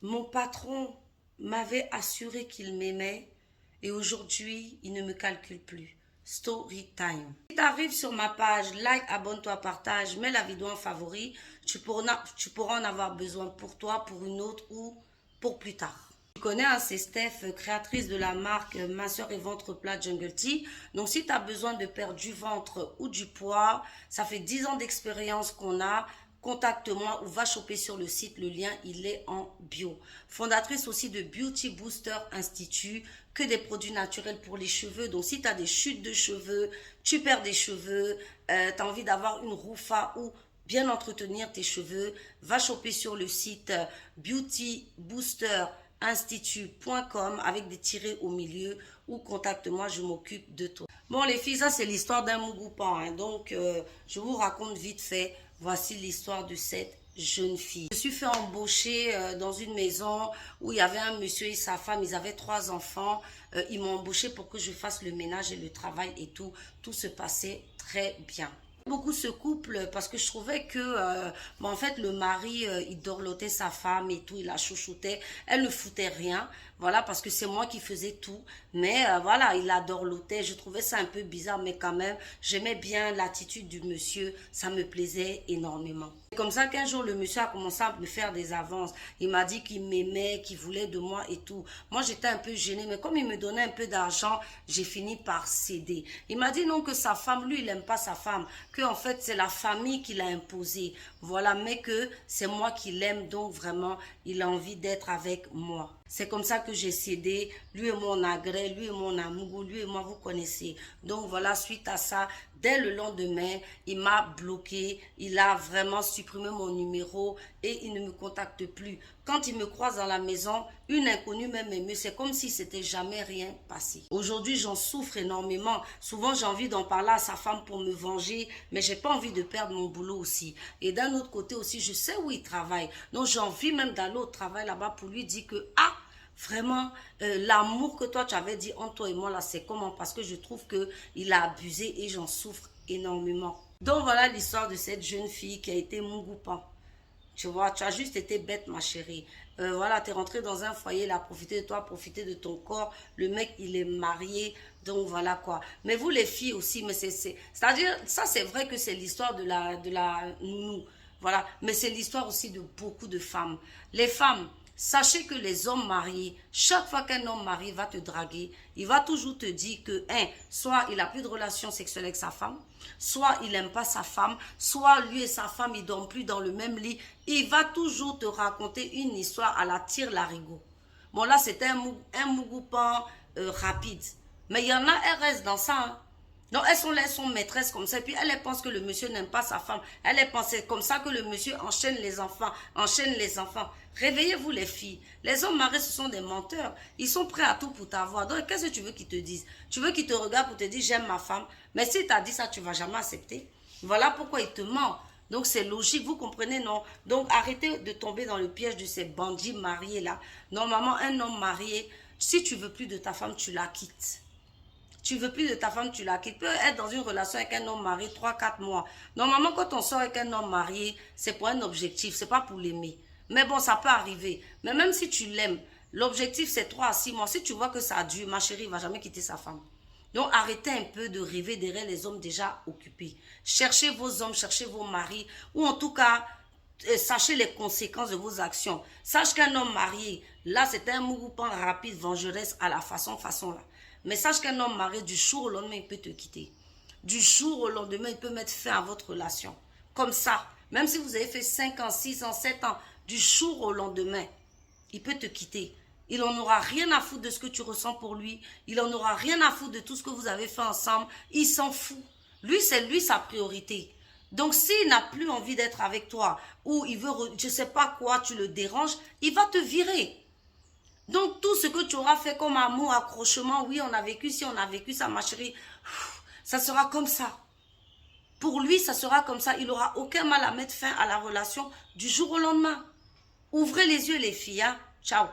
Mon patron m'avait assuré qu'il m'aimait et aujourd'hui, il ne me calcule plus. Story time. Si tu arrives sur ma page, like, abonne-toi, partage, mets la vidéo en favori. Tu pourras en avoir besoin pour toi, pour une autre ou pour plus tard. Tu connais, hein, c'est Steph, créatrice de la marque Minceur et Ventre Plat Jungle Tea. Donc, si tu as besoin de perdre du ventre ou du poids, ça fait 10 ans d'expérience qu'on a. Contacte-moi ou va choper sur le site, le lien il est en bio. Fondatrice aussi de Beauty Booster Institute, que des produits naturels pour les cheveux. Donc si tu as des chutes de cheveux, tu perds des cheveux, tu as envie d'avoir une roufa ou bien entretenir tes cheveux, va choper sur le site beautyboosterinstitute.com avec des tirets au milieu ou contacte-moi, je m'occupe de toi. Bon les filles, ça c'est l'histoire d'un Mougoupan, hein. Donc je vous raconte vite fait. Voici l'histoire de cette jeune fille. Je me suis fait embaucher dans une maison où il y avait un monsieur et sa femme, ils avaient 3 enfants. Ils m'ont embauché pour que je fasse le ménage et le travail et tout. Tout se passait très bien. Beaucoup ce couple parce que je trouvais que en fait le mari il dorlotait sa femme et tout, il la chouchoutait, elle ne foutait rien, voilà, parce que c'est moi qui faisais tout, mais voilà, il la dorlotait, je trouvais ça un peu bizarre, mais quand même j'aimais bien l'attitude du monsieur, ça me plaisait énormément. C'est comme ça qu'un jour le monsieur a commencé à me faire des avances, il m'a dit qu'il m'aimait, qu'il voulait de moi et tout. Moi j'étais un peu gênée, mais comme il me donnait un peu d'argent, j'ai fini par céder. Il m'a dit non, que sa femme, lui il n'aime pas sa femme, que en fait c'est la famille qui l'a imposé, voilà, mais que c'est moi qui l'aime, donc vraiment il a envie d'être avec moi. C'est comme ça que j'ai cédé, lui et moi on agrée, lui et moi on amour, lui et moi vous connaissez. Donc voilà, suite à ça, dès le lendemain, il m'a bloqué, il a vraiment supprimé mon numéro et il ne me contacte plus. Quand il me croise dans la maison, une inconnue même mieux, c'est comme si c'était jamais rien passé. Aujourd'hui, j'en souffre énormément. Souvent, j'ai envie d'en parler à sa femme pour me venger, mais j'ai pas envie de perdre mon boulot aussi. Et d'un autre côté aussi, je sais où il travaille. Donc, j'ai envie même d'aller au travail là-bas pour lui dire que, ah, vraiment, l'amour que toi tu avais dit entre toi et moi là, c'est comment? Parce que je trouve que il a abusé et j'en souffre énormément. Donc voilà l'histoire de cette jeune fille qui a été Mougoupan. Tu vois, tu as juste été bête, ma chérie. Voilà, tu es rentrée dans un foyer, il a profité de toi, profité de ton corps. Le mec, il est marié. Donc voilà quoi. Mais vous les filles aussi, mais c'est-à-dire, ça c'est vrai que c'est l'histoire de la nounou. Voilà, mais c'est l'histoire aussi de beaucoup de femmes. Les femmes, sachez que les hommes mariés, chaque fois qu'un homme marié va te draguer, il va toujours te dire que, soit il n'a plus de relation sexuelle avec sa femme, soit il n'aime pas sa femme, soit lui et sa femme, ils ne dorment plus dans le même lit. Il va toujours te raconter une histoire à la tire-larigot. Bon, là, c'était un Mougoupan rapide. Mais il y en a, elles restent dans ça, hein. Donc, elles sont maîtresses comme ça. Et puis, elles pensent que le monsieur n'aime pas sa femme. Elles pensent c'est comme ça que le monsieur enchaîne les enfants. Enchaîne les enfants. Réveillez-vous, les filles. Les hommes mariés, ce sont des menteurs. Ils sont prêts à tout pour t'avoir. Donc, qu'est-ce que tu veux qu'ils te disent? Tu veux qu'ils te regardent pour te dire, j'aime ma femme. Mais si tu as dit ça, tu ne vas jamais accepter. Voilà pourquoi ils te mentent. Donc, c'est logique, vous comprenez, non? Donc, arrêtez de tomber dans le piège de ces bandits mariés-là. Normalement, un homme marié, si tu veux plus de ta femme, tu la quittes. Tu veux plus de ta femme, tu la quittes. Tu peux être dans une relation avec un homme marié 3 4 mois. Normalement, quand on sort avec un homme marié, c'est pour un objectif, c'est pas pour l'aimer. Mais bon, ça peut arriver. Mais même si tu l'aimes, l'objectif c'est 3 à 6 mois. Si tu vois que ça dure, ma chérie, il ne va jamais quitter sa femme. Donc arrêtez un peu de rêver derrière les hommes déjà occupés. Cherchez vos hommes, cherchez vos maris, ou en tout cas, sachez les conséquences de vos actions. Sache qu'un homme marié, là c'est un mouvement rapide, vengeresse à la façon là. Mais sache qu'un homme marié, du jour au lendemain, il peut te quitter. Du jour au lendemain, il peut mettre fin à votre relation. Comme ça, même si vous avez fait 5 ans, 6 ans, 7 ans, du jour au lendemain, il peut te quitter. Il n'en aura rien à foutre de ce que tu ressens pour lui. Il n'en aura rien à foutre de tout ce que vous avez fait ensemble. Il s'en fout. Lui, c'est lui sa priorité. Donc, s'il n'a plus envie d'être avec toi, ou il veut, je ne sais pas quoi, tu le déranges, il va te virer. Donc, tout ce que tu auras fait comme amour, accrochement, oui, on a vécu ci, on a vécu ça, ma chérie, ça sera comme ça. Pour lui, ça sera comme ça. Il n'aura aucun mal à mettre fin à la relation du jour au lendemain. Ouvrez les yeux, les filles, hein. Ciao.